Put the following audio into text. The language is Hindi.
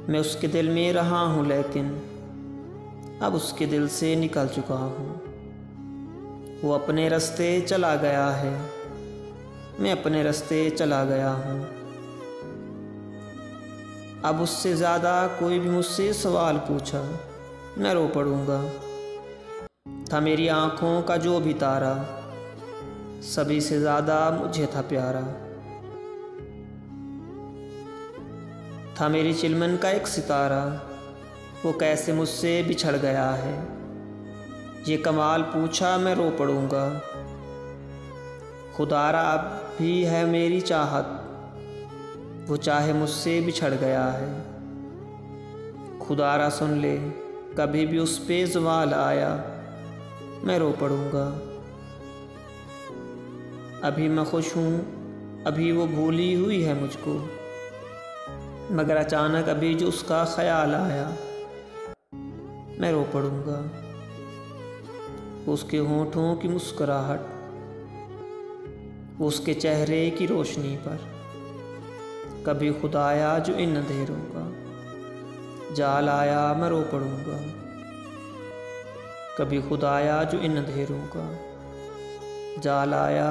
मैं उसके दिल में रहा हूँ लेकिन अब उसके दिल से निकल चुका हूँ। वो अपने रास्ते चला गया है, मैं अपने रास्ते चला गया हूँ। अब उससे ज़्यादा कोई भी मुझसे सवाल पूछा मैं रो पड़ूँगा। था मेरी आँखों का जो भी तारा, सभी से ज़्यादा मुझे था प्यारा। था मेरी चिलमन का एक सितारा, वो कैसे मुझसे बिछड़ गया है। ये कमाल पूछा मैं रो पड़ूँगा। खुदारा अब भी है मेरी चाहत, वो चाहे मुझसे बिछड़ गया है। खुदारा सुन ले कभी भी उस पे ज़वाल आया मैं रो पड़ूँगा। अभी मैं खुश हूँ, अभी वो भूली हुई है मुझको, मगर अचानक अभी जो उसका ख्याल आया मैं रो पड़ूँगा। उसके होंठों की मुस्कुराहट, उसके चेहरे की रोशनी पर कभी खुदाया जो इन अंधेरों का जाल आया मैं रो पड़ूँगा। कभी खुदाया जो इन अंधेरों का जाल आया।